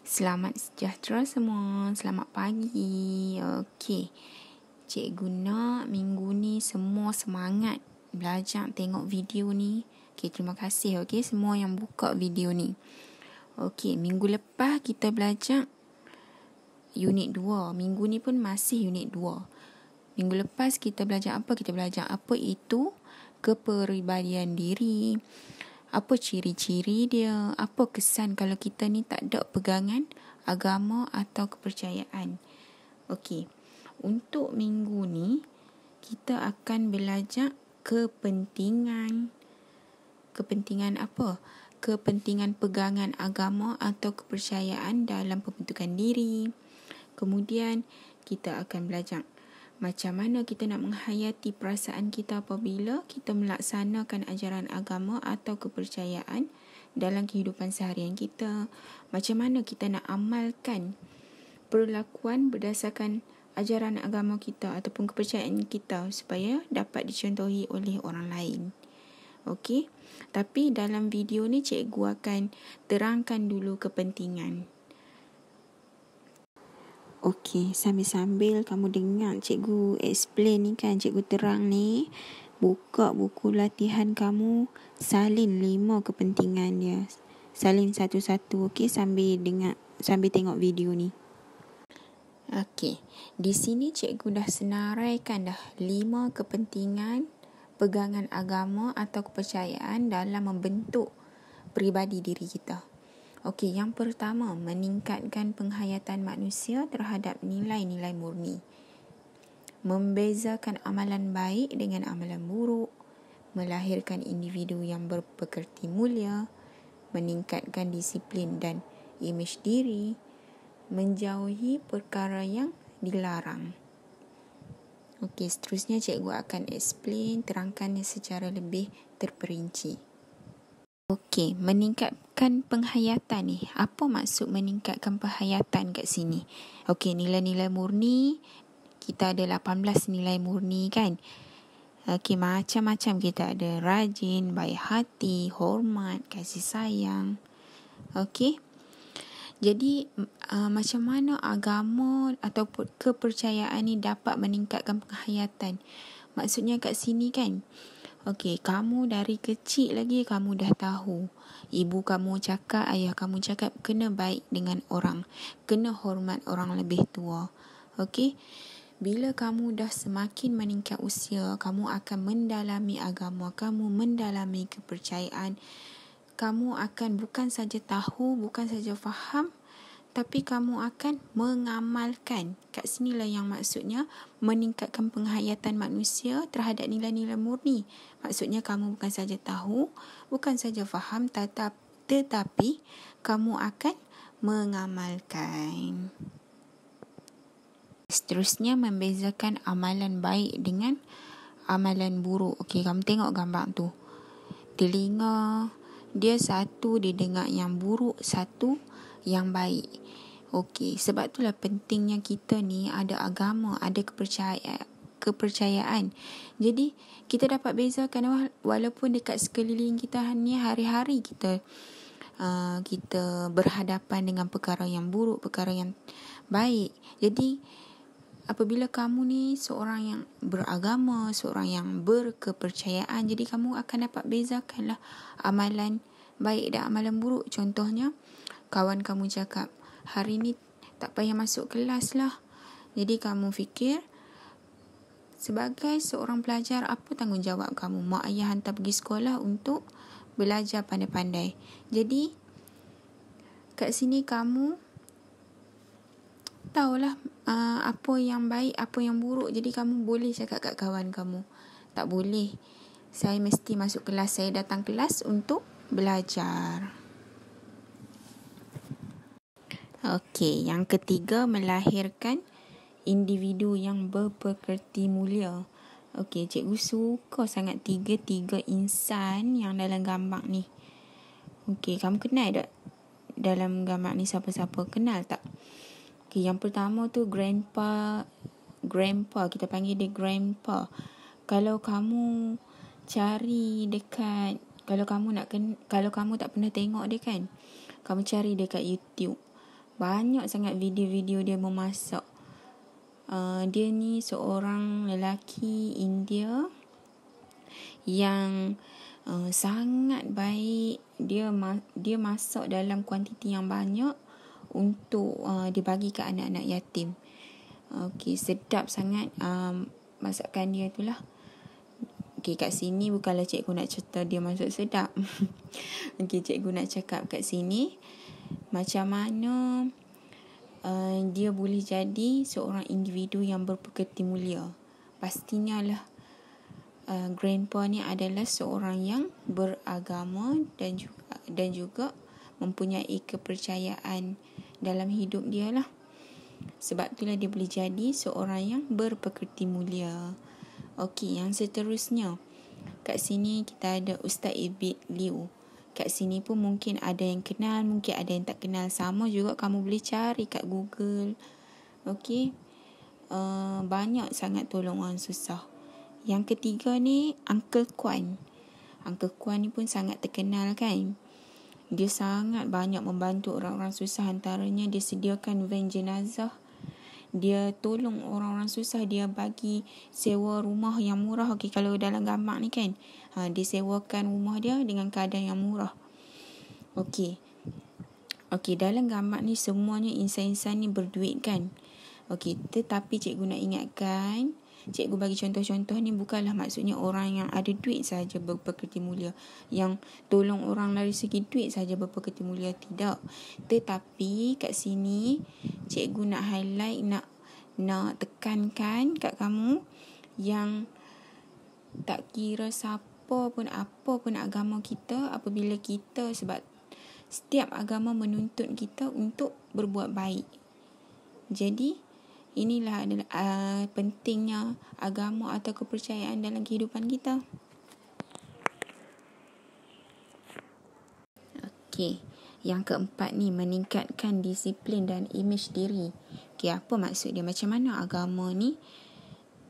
Selamat sejahtera semua. Selamat pagi. Okey. Cikgu nak minggu ni semua semangat belajar tengok video ni. Okey, terima kasih semua yang buka video ni. Okey, minggu lepas kita belajar unit 2. Minggu ni pun masih unit 2. Minggu lepas kita belajar apa? Kita belajar apa itu kepribadian diri. Apa ciri-ciri dia? Apa kesan kalau kita ni tak ada pegangan agama atau kepercayaan? Okey. Untuk minggu ni kita akan belajar kepentingan apa? Kepentingan pegangan agama atau kepercayaan dalam pembentukan diri. Kemudian kita akan belajar macam mana kita nak menghayati perasaan kita apabila kita melaksanakan ajaran agama atau kepercayaan dalam kehidupan seharian kita. Macam mana kita nak amalkan perlakuan berdasarkan ajaran agama kita ataupun kepercayaan kita supaya dapat dicontohi oleh orang lain. Okey. Tapi dalam video ni cikgu akan terangkan dulu kepentingan. Okey, sambil-sambil kamu dengar cikgu explain ni kan, cikgu terang ni, buka buku latihan kamu, salin 5 kepentingan dia. Salin satu-satu, okey, sambil dengar, sambil tengok video ni. Okey, di sini cikgu dah senaraikan dah 5 kepentingan pegangan agama atau kepercayaan dalam membentuk peribadi diri kita. Okey, yang pertama, meningkatkan penghayatan manusia terhadap nilai-nilai murni. Membezakan amalan baik dengan amalan buruk, melahirkan individu yang berpekerti mulia, meningkatkan disiplin dan imej diri, menjauhi perkara yang dilarang. Okey, seterusnya cikgu akan explain, terangkannya secara lebih terperinci. Okey, meningkatkan penghayatan ni. Apa maksud meningkatkan penghayatan kat sini? Okey, nilai-nilai murni. Kita ada 18 nilai murni kan? Okey, macam-macam kita ada. Rajin, baik hati, hormat, kasih sayang. Okey. Jadi, macam mana agama atau kepercayaan ni dapat meningkatkan penghayatan? Maksudnya kat sini kan? Okey, kamu dari kecil lagi kamu dah tahu. Ibu kamu cakap, ayah kamu cakap kena baik dengan orang. Kena hormat orang lebih tua. Okey. Bila kamu dah semakin meningkat usia, kamu akan mendalami agama kamu, mendalami kepercayaan. Kamu akan bukan saja tahu, bukan saja faham, tapi kamu akan mengamalkan. Kat sinilah yang maksudnya meningkatkan penghayatan manusia terhadap nilai-nilai murni. Maksudnya kamu bukan saja tahu, bukan saja faham, tetapi kamu akan mengamalkan. Seterusnya, membezakan amalan baik dengan amalan buruk. Okey, kamu tengok gambar tu. Telinga dia satu, dia dengar yang buruk, satu yang baik. Okey, sebab itulah pentingnya kita ni ada agama, ada kepercayaan. Jadi, kita dapat bezakan walaupun dekat sekeliling kita ni hari-hari kita berhadapan dengan perkara yang buruk, perkara yang baik. Jadi, apabila kamu ni seorang yang beragama, seorang yang berkepercayaan, jadi kamu akan dapat bezakanlah amalan baik dan amalan buruk. Contohnya, kawan kamu cakap, hari ni tak payah masuk kelas lah. Jadi kamu fikir, sebagai seorang pelajar, apa tanggungjawab kamu? Mak ayah hantar pergi sekolah untuk belajar pandai-pandai. Jadi, kat sini kamu tahulah apa yang baik, apa yang buruk. Jadi kamu boleh cakap kat kawan kamu, tak boleh, saya mesti masuk kelas, saya datang kelas untuk belajar. Okey, yang ketiga, melahirkan individu yang berpekerti mulia. Okey, cikgu suka sangat tiga insan yang dalam gambar ni. Okey, kamu kenal tak dalam gambar ni siapa-siapa? Kenal tak? Okey, yang pertama tu grandpa, kita panggil dia grandpa. Kalau kamu cari dekat, kalau kamu tak pernah tengok dia kan, kamu cari dekat YouTube. banyak sangat video-video dia memasak. Dia ni seorang lelaki India yang sangat baik. Dia masak dalam kuantiti yang banyak untuk dibagi ke anak-anak yatim. Okey, sedap sangat masakan dia tu lah. Okey, kat sini bukanlah cikgu nak cerita dia masak sedap. Okey, cikgu nak cakap kat sini macam mana dia boleh jadi seorang individu yang berpekerti mulia. Pastinya lah grandpa ni adalah seorang yang beragama dan juga mempunyai kepercayaan dalam hidup dia lah. Sebab itulah dia boleh jadi seorang yang berpekerti mulia. Okey, yang seterusnya. Kat sini kita ada Ustaz Ibit Liu. Kat sini pun mungkin ada yang kenal, mungkin ada yang tak kenal. Sama juga kamu boleh cari kat Google. Okey. Banyak sangat tolong orang susah. Yang ketiga ni Uncle Kwan. Uncle Kwan ni pun sangat terkenal kan. Dia sangat banyak membantu orang-orang susah. Antaranya dia sediakan van jenazah. Dia tolong orang-orang susah. Dia bagi sewa rumah yang murah. Okey, kalau dalam gambar ni kan, dia sewakan rumah dia dengan keadaan yang murah. Okey, dalam gambar ni semuanya insan-insan ni berduit kan. Okey, tetapi cikgu nak ingatkan, cikgu bagi contoh-contoh ni bukanlah maksudnya orang yang ada duit saja berpekerti mulia, yang tolong orang dari segi duit saja berpekerti mulia, tidak. Tetapi kat sini cikgu nak highlight, nak tekankan kat kamu yang tak kira siapa pun, apa pun agama kita, apabila kita, sebab setiap agama menuntut kita untuk berbuat baik. Jadi inilah adalah pentingnya agama atau kepercayaan dalam kehidupan kita. Okey, yang keempat ni meningkatkan disiplin dan imej diri. Okey, apa maksud dia? Macam mana agama ni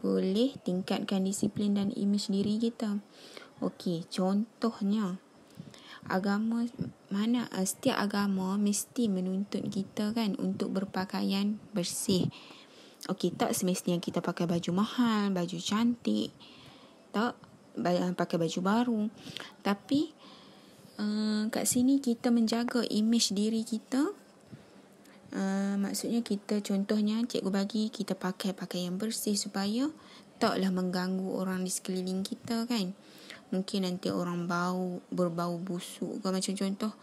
boleh tingkatkan disiplin dan imej diri kita? Okey, contohnya setiap agama mesti menuntut kita kan untuk berpakaian bersih. Okey, tak semestinya kita pakai baju mahal, baju cantik, tak pakai baju baru. Tapi kat sini kita menjaga imej diri kita. Maksudnya kita, contohnya cikgu bagi kita pakai pakaian bersih supaya taklah mengganggu orang di sekeliling kita kan. Mungkin nanti orang berbau busuk ke. Macam contoh,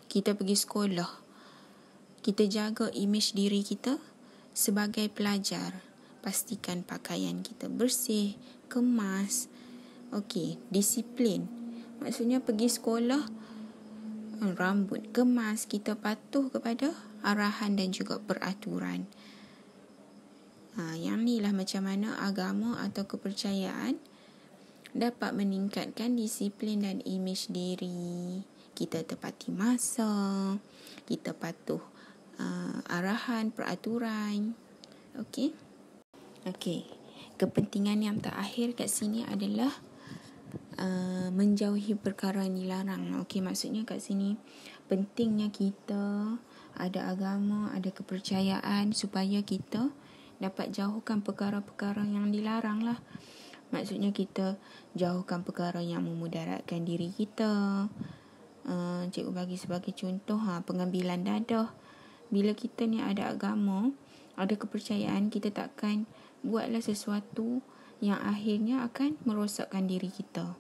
kita pergi sekolah, kita jaga imej diri kita sebagai pelajar. Pastikan pakaian kita bersih, kemas. Okey, disiplin. Maksudnya pergi sekolah, rambut kemas, kita patuh kepada arahan dan juga peraturan. Yang ni lah macam mana agama atau kepercayaan dapat meningkatkan disiplin dan imej diri. Kita tepati masa, kita patuh arahan, peraturan. Okey. Kepentingan yang terakhir kat sini adalah menjauhi perkara yang dilarang. Okey, maksudnya kat sini pentingnya kita ada agama, ada kepercayaan supaya kita dapat jauhkan perkara-perkara yang dilarang lah. Maksudnya kita jauhkan perkara yang memudaratkan diri kita. Cikgu bagi sebagai contoh pengambilan dadah. Bila kita ni ada agama, ada kepercayaan, kita takkan buatlah sesuatu yang akhirnya akan merosakkan diri kita.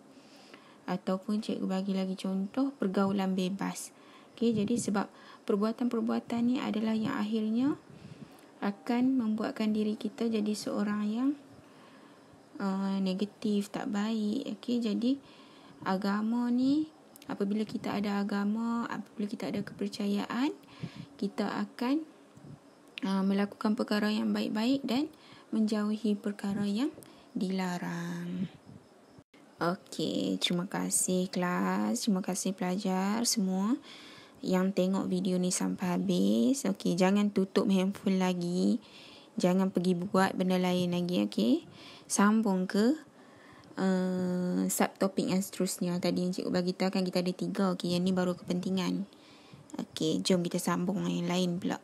Ataupun cikgu bagi lagi contoh pergaulan bebas. Okay, jadi sebab perbuatan-perbuatan ni adalah yang akhirnya akan membuatkan diri kita jadi seorang yang negatif, tak baik. Okey, jadi agama ni, apabila kita ada agama, apabila kita ada kepercayaan, kita akan melakukan perkara yang baik-baik dan menjauhi perkara yang dilarang. Okey, terima kasih kelas, terima kasih pelajar semua yang tengok video ni sampai habis. Okey, jangan tutup handphone lagi. Jangan pergi buat benda lain lagi, okey? Sambung ke subtopik yang seterusnya. Tadi yang cikgu bagi tahu kan kita ada 3, okey? Yang ni baru kepentingan. Okey, jom kita sambung yang lain pula.